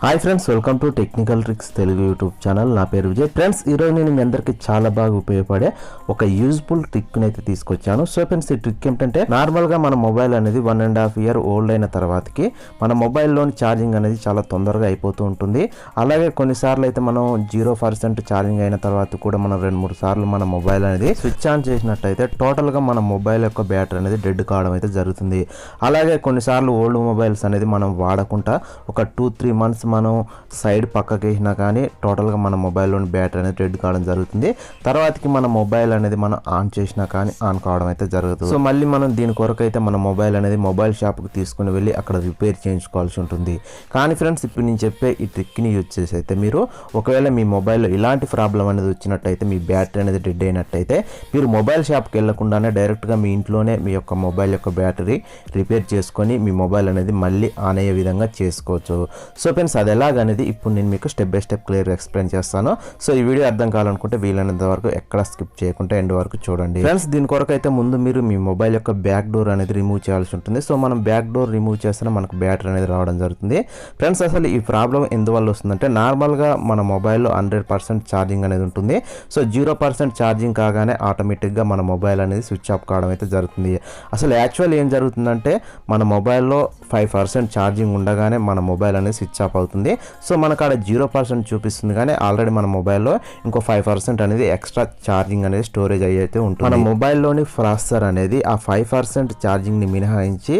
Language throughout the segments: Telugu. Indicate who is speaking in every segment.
Speaker 1: Hi friends, welcome to technical tricks Telugu YouTube channel. నా పేరు విజయ్. ఫ్రెండ్స్, ఈరోజు నేను మీ అందరికీ చాలా బాగా ఉపయోగపడే ఒక యూజ్ఫుల్ ట్రిక్ని అయితే తీసుకొచ్చాను. సో ఫ్రెండ్స్, ఈ ట్రిక్ ఏంటంటే నార్మల్గా మన మొబైల్ అనేది 1.5 year ఓల్డ్ అయిన తర్వాతకి మన మొబైల్లోని ఛార్జింగ్ అనేది చాలా తొందరగా అయిపోతూ ఉంటుంది. అలాగే కొన్నిసార్లు అయితే మనం 0% ఛార్జింగ్ అయిన తర్వాత కూడా మనం 2-3 సార్లు మన మొబైల్ అనేది స్విచ్ ఆన్ చేసినట్టయితే టోటల్గా మన మొబైల్ యొక్క బ్యాటరీ అనేది డెడ్ కావడం అయితే జరుగుతుంది. అలాగే కొన్నిసార్లు ఓల్డ్ మొబైల్స్ అనేది మనం వాడకుండా ఒక 2-3 months మనం సైడ్ పక్కకి వేసినా కానీ టోటల్గా మన మొబైల్లోని బ్యాటరీ అనేది డెడ్ కావడం జరుగుతుంది. తర్వాతకి మన మొబైల్ అనేది మనం ఆన్ చేసినా కానీ ఆన్ కావడం అయితే జరుగుతుంది. సో మళ్ళీ మనం దీని కొరకు అయితే మన మొబైల్ అనేది మొబైల్ షాప్కి తీసుకుని వెళ్ళి అక్కడ రిపేర్ చేయించుకోవాల్సి ఉంటుంది. కానీ ఫ్రెండ్స్, ఇప్పుడు నేను చెప్పే ఈ ట్రిక్ని యూజ్ చేసి అయితే మీరు ఒకవేళ మీ మొబైల్లో ఇలాంటి ప్రాబ్లం అనేది వచ్చినట్టయితే, మీ బ్యాటరీ అనేది డెడ్ అయినట్టయితే, మీరు మొబైల్ షాప్కి వెళ్ళకుండానే డైరెక్ట్గా మీ ఇంట్లోనే మీ యొక్క మొబైల్ యొక్క బ్యాటరీ రిపేర్ చేసుకొని మీ మొబైల్ అనేది మళ్ళీ ఆన్ అయ్యే విధంగా చేసుకోవచ్చు. సో ఫ్రెండ్స్, అది ఎలాగనేది ఇప్పుడు నేను మీకు స్టెప్ బై స్టెప్ క్లియర్గా ఎక్స్ప్లెయిన్ చేస్తాను. సో ఈ వీడియో అర్థం కావాలనుకుంటే వీలైనంత వరకు ఎక్కడ స్కిప్ చేయకుండా ఎండ్ వరకు చూడండి. ఫ్రెండ్స్, దీని కొరకు అయితే ముందు మీరు మీ మొబైల్ యొక్క బ్యాక్ డోర్ అనేది రిమూవ్ చేయాల్సి ఉంటుంది. సో మనం బ్యాక్ డోర్ రిమూవ్ చేస్తే మనకు బ్యాటరీ అనేది రావడం జరుగుతుంది. ఫ్రెండ్స్, అసలు ఈ ప్రాబ్లం ఎందువల్ల వస్తుందంటే, నార్మల్గా మన మొబైల్లో 100% ఛార్జింగ్ అనేది ఉంటుంది. సో 0% ఛార్జింగ్ కాగానే ఆటోమేటిక్గా మన మొబైల్ అనేది స్విచ్ ఆఫ్ కావడం అయితే జరుగుతుంది. అసలు యాక్చువల్ ఏం జరుగుతుందంటే, మన మొబైల్లో 5% ఛార్జింగ్ ఉండగానే మన మొబైల్ అనేది స్విచ్ ఆఫ్ అవుతుంది. సో మనకు అక్కడ 0% చూపిస్తుంది, కానీ ఆల్రెడీ మన మొబైల్లో ఇంకో 5% అనేది ఎక్స్ట్రా ఛార్జింగ్ అనేది స్టోరేజ్ అయితే ఉంటుంది. మన మొబైల్లోని ప్రాసెసర్ అనేది ఆ 5% ఛార్జింగ్ని మినహాయించి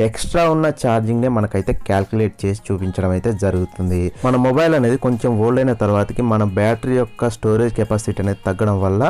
Speaker 1: ఎక్స్ట్రా ఉన్న ఛార్జింగ్నే మనకైతే క్యాల్కులేట్ చేసి చూపించడం అయితే జరుగుతుంది. మన మొబైల్ అనేది కొంచెం ఓల్డ్ అయిన తర్వాతకి మన బ్యాటరీ యొక్క స్టోరేజ్ కెపాసిటీ అనేది తగ్గడం వల్ల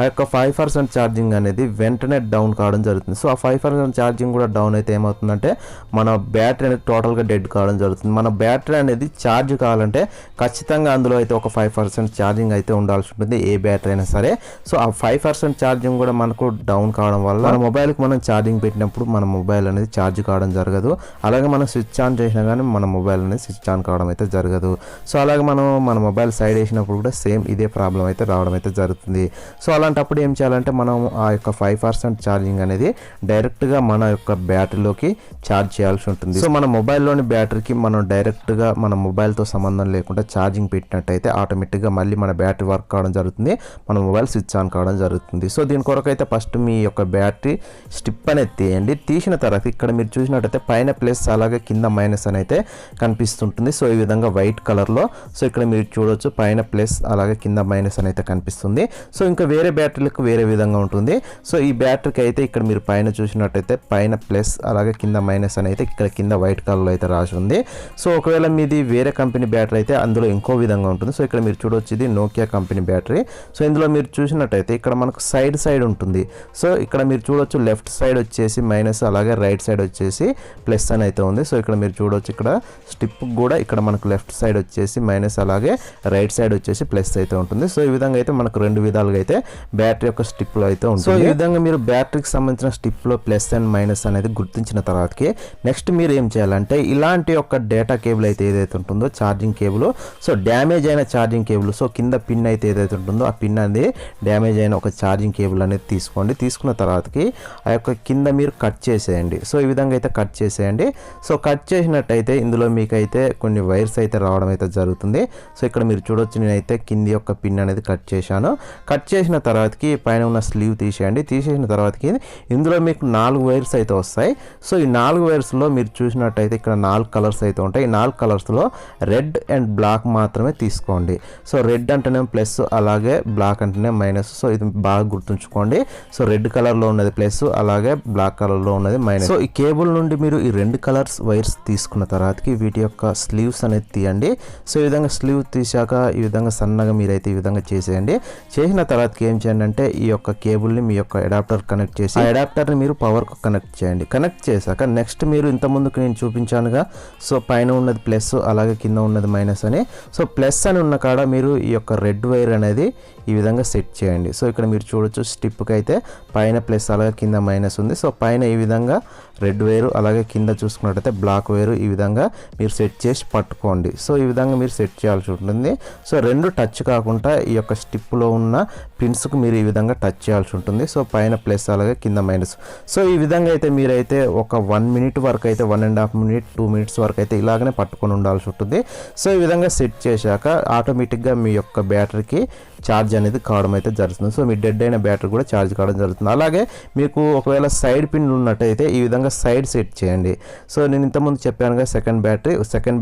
Speaker 1: ఆ యొక్క 5% ఛార్జింగ్ అనేది వెంటనే డౌన్ కావడం జరుగుతుంది. సో ఆ 5% ఛార్జింగ్ కూడా డౌన్ అయితే ఏమవుతుందంటే, మన బ్యాటరీ అనేది టోటల్గా డెడ్ కావడం జరుగుతుంది. మన బ్యాటరీ అనేది ఛార్జ్ కావాలంటే ఖచ్చితంగా అందులో అయితే ఒక 5% ఛార్జింగ్ అయితే ఉండాల్సి ఉంటుంది, ఏ బ్యాటరీ అయినా సరే. సో ఆ 5% ఛార్జింగ్ కూడా మనకు డౌన్ కావడం వల్ల మన మొబైల్కి మనం ఛార్జింగ్ పెట్టినప్పుడు మన మొబైల్ అనేది ఛార్జ్ కావడం జరగదు. అలాగే మనం స్విచ్ ఆన్ చేసినా కానీ మన మొబైల్ అనేది స్విచ్ ఆన్ కావడం అయితే జరగదు. సో అలాగే మనం మన మొబైల్ సైడ్ వేసినప్పుడు కూడా సేమ్ ఇదే ప్రాబ్లం అయితే రావడం అయితే జరుగుతుంది. సో అలాంటప్పుడు ఏం చేయాలంటే, మనం ఆ యొక్క 5% ఛార్జింగ్ అనేది డైరెక్ట్గా మన యొక్క బ్యాటరీలోకి ఛార్జ్ చేయాల్సి ఉంటుంది. సో మన మొబైల్లోని బ్యాటరీకి మనం డైరెక్ట్గా మన మొబైల్తో సంబంధం లేకుండా ఛార్జింగ్ పెట్టినట్టయితే ఆటోమేటిక్గా మళ్ళీ మన బ్యాటరీ వర్క్ కావడం జరుగుతుంది, మన మొబైల్ స్విచ్ ఆన్ కావడం జరుగుతుంది. సో దీని కొరకు అయితే ఫస్ట్ మీ యొక్క బ్యాటరీ స్టిప్ అనేది తీయండి. తీసిన తర్వాత ఇక్కడ మీరు చూసినట్టయితే పైన ప్లస్ అలాగే కింద మైనస్ అని అయితే కనిపిస్తుంటుంది. సో ఈ విధంగా వైట్ కలర్లో. సో ఇక్కడ మీరు చూడొచ్చు, పైన ప్లస్ అలాగే కింద మైనస్ అని అయితే కనిపిస్తుంది. సో ఇంకా వేరే బ్యాటరీలకు వేరే విధంగా ఉంటుంది. సో ఈ బ్యాటరీకి అయితే ఇక్కడ మీరు పైన చూసినట్టయితే పైన ప్లస్ అలాగే కింద మైనస్ అని అయితే ఇక్కడ కింద వైట్ కలర్లో అయితే రాసి ఉంది. సో ఒకవేళ మీది వేరే కంపెనీ బ్యాటరీ అయితే అందులో ఇంకో విధంగా ఉంటుంది. సో ఇక్కడ మీరు చూడొచ్చు, ఇది నోకియా కంపెనీ బ్యాటరీ. సో ఇందులో మీరు చూసినట్టయితే ఇక్కడ మనకు సైడ్ ఉంటుంది. సో ఇక్కడ మీరు చూడొచ్చు, లెఫ్ట్ సైడ్ వచ్చేసి మైనస్ అలాగే రైట్ సైడ్ వచ్చేసి ప్లస్ అని అయితే ఉంది. సో ఇక్కడ మీరు చూడొచ్చు, ఇక్కడ స్టిప్ కూడా ఇక్కడ మనకు లెఫ్ట్ సైడ్ వచ్చేసి మైనస్ అలాగే రైట్ సైడ్ వచ్చేసి ప్లస్ అయితే ఉంటుంది. సో ఈ విధంగా అయితే మనకు రెండు విధాలుగా అయితే బ్యాటరీ యొక్క స్టిప్లో అయితే ఉంటుంది. సో ఈ విధంగా మీరు బ్యాటరీకి సంబంధించిన స్టిప్లో ప్లస్ అండ్ మైనస్ అనేది గుర్తించిన తర్వాతకి నెక్స్ట్ మీరు ఏం చేయాలంటే, ఇలాంటి ఒక డేటా కేబుల్ అయితే ఏదైతే ఉంటుందో ఛార్జింగ్ కేబుల్, సో డ్యామేజ్ అయిన ఛార్జింగ్ కేబుల్, సో కింద పిన్ అయితే ఏదైతే ఉంటుందో ఆ పిన్ అనేది డ్యామేజ్ అయిన ఒక ఛార్జింగ్ కేబుల్ అనేది తీసుకోండి. తీసుకున్న తర్వాతకి ఆ యొక్క కింద మీరు కట్ చేసేయండి. సో ఈ విధంగా అయితే కట్ చేసేయండి. సో కట్ చేసినట్టయితే ఇందులో మీకైతే కొన్ని వైర్స్ అయితే రావడం అయితే జరుగుతుంది. సో ఇక్కడ మీరు చూడొచ్చు, నేనైతే కింది యొక్క పిన్ అనేది కట్ చేశాను. కట్ చేసిన తర్వాతకి పైన ఉన్న స్లీవ్ తీసేయండి. తీసేసిన తర్వాతకి ఇందులో మీకు 4 వైర్స్ అయితే వస్తాయి. సో ఈ 4 వైర్స్లో మీరు చూసినట్టయితే ఇక్కడ 4 కలర్స్ అయితే ఉంటాయి. ఈ 4 కలర్స్లో రెడ్ అండ్ బ్లాక్ మాత్రమే తీసుకోండి. సో రెడ్ అంటేనే ప్లస్ అలాగే బ్లాక్ అంటేనే మైనస్. సో ఇది బాగా గుర్తుంచుకోండి. సో రెడ్ కలర్లో ఉన్నది ప్లస్ అలాగే బ్లాక్ కలర్లో ఉన్నది మైనస్. సో ఈ కేబుల్ నుండి మీరు ఈ 2 కలర్స్ వైర్స్ తీసుకున్న తర్వాతకి వీటి యొక్క స్లీవ్స్ అనేది తీయండి. సో ఈ విధంగా స్లీవ్ తీసాక ఈ విధంగా సన్నగా మీరైతే ఈ విధంగా చేసేయండి. చేసిన తర్వాతకి ఏం చేయండి అంటే, ఈ యొక్క కేబుల్ని మీ యొక్క అడాప్టర్ కనెక్ట్ చేసి ఆ అడాప్టర్ని మీరు పవర్కు కనెక్ట్ చేయండి. కనెక్ట్ చేశాక నెక్స్ట్ మీరు ఇంతకుముందుకు నేను చూపించానుగా, సో పైన ఉన్నది ప్లస్ అలాగే కింద ఉన్నది మైనస్ అని. సో ప్లస్ అని ఉన్న కాడ మీరు ఈ యొక్క రెడ్ వైర్ అనేది ఈ విధంగా సెట్ చేయండి. సో ఇక్కడ మీరు చూడొచ్చు, స్టిప్కి అయితే పైన ప్లస్ అలాగే కింద మైనస్ ఉంది. సో పైన ఈ విధంగా రెడ్ వైరు, అలాగే కింద చూసుకున్నట్టయితే బ్లాక్ వైరు ఈ విధంగా మీరు సెట్ చేసి పట్టుకోండి. సో ఈ విధంగా మీరు సెట్ చేయాల్సి ఉంటుంది. సో రెండు టచ్ కాకుండా ఈ యొక్క స్టిప్లో ఉన్న పిన్స్కు మీరు ఈ విధంగా టచ్ చేయాల్సి ఉంటుంది. సో పైన ప్లస్ అలాగే కింద మైనస్. సో ఈ విధంగా అయితే మీరైతే ఒక 1 మినిట్ వరకు అయితే 1.5 మినిట్ 2 మినిట్స్ వరకు అయితే ఇలాగనే పట్టుకొని ఉండాల్సి ఉంటుంది. సో ఈ విధంగా సెట్ చేశాక ఆటోమేటిక్గా మీ యొక్క బ్యాటరీకి ఛార్జ్ అనేది కావడం అయితే జరుగుతుంది. సో మీ డెడ్ అయిన బ్యాటరీ కూడా ఛార్జ్ కావడం జరుగుతుంది. అలాగే మీకు ఒకవేళ సైడ్ పిన్ ఉన్నట్టయితే ఈ విధంగా సైడ్ సెట్ చేయండి. సో నేను ఇంతకుముందు చెప్పానుగా సెకండ్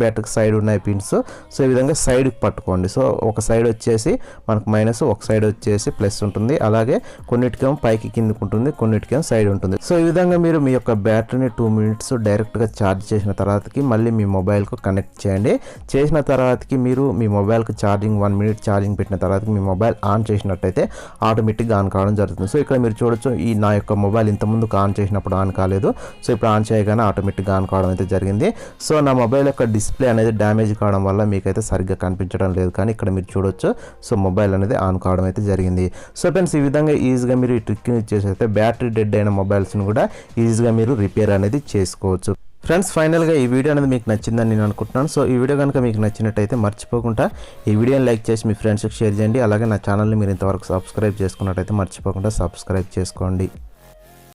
Speaker 1: బ్యాటరీకి సైడ్ ఉన్నాయి పిన్స్. సో ఈ విధంగా సైడ్కి పట్టుకోండి. సో ఒక సైడ్ వచ్చేసి మనకు మైనస్, ఒక సైడ్ వచ్చేసి ప్లస్ ఉంటుంది. అలాగే కొన్నిటికేమో పైకి కిందకు ఉంటుంది, కొన్నిటికేమో సైడ్ ఉంటుంది. సో ఈ విధంగా మీరు మీ యొక్క బ్యాటరీని 2 మినిట్స్ డైరెక్ట్గా ఛార్జ్ చేసిన తర్వాతకి మళ్ళీ మీ మొబైల్కు కనెక్ట్ చేయండి. చేసిన తర్వాతకి మీరు మీ మొబైల్కి ఛార్జింగ్ 1 మినిట్ ఛార్జింగ్ పెట్టిన తర్వాత మీ మొబైల్ ఆన్ చేసినట్టయితే ఆటోమేటిక్గా ఆన్ కావడం జరుగుతుంది. సో ఇక్కడ మీరు చూడొచ్చు, ఈ నా యొక్క మొబైల్ ఇంతకుముందు ఆన్ చేసినప్పుడు ఆన్ కాలేదు. సో ఇప్పుడు ఆన్ చేయగానే ఆటోమేటిక్గా ఆన్ కావడం అయితే జరిగింది. సో నా మొబైల్ యొక్క డిస్ప్లే అనేది డ్యామేజ్ కావడం వల్ల మీకైతే సరిగ్గా కనిపించడం లేదు, కానీ ఇక్కడ మీరు చూడొచ్చు సో మొబైల్ అనేది ఆన్ కావడం అయితే జరిగింది. సో ఫ్రెండ్స్ ఈ విధంగా ఈజీగా మీరు ఈ ట్రిక్ని యూజ్ చేస్తే బ్యాటరీ డెడ్ అయిన మొబైల్స్ని కూడా ఈజీగా మీరు రిపేర్ అనేది చేసుకోవచ్చు. ఫ్రెండ్స్ ఫైనల్గా ఈ వీడియో అనేది మీకు నచ్చిందని నేను అనుకుంటున్నాను. సో ఈ వీడియో కనుక మీకు నచ్చినట్టయితే మర్చిపోకుండా ఈ వీడియోని లైక్ చేసి మీ ఫ్రెండ్స్కి షేర్ చేయండి. అలాగే నా ఛానల్ని మీరు ఇంతవరకు సబ్స్క్రైబ్ చేసుకున్నట్టయితే మర్చిపోకుండా సబ్స్క్రైబ్ చేసుకోండి.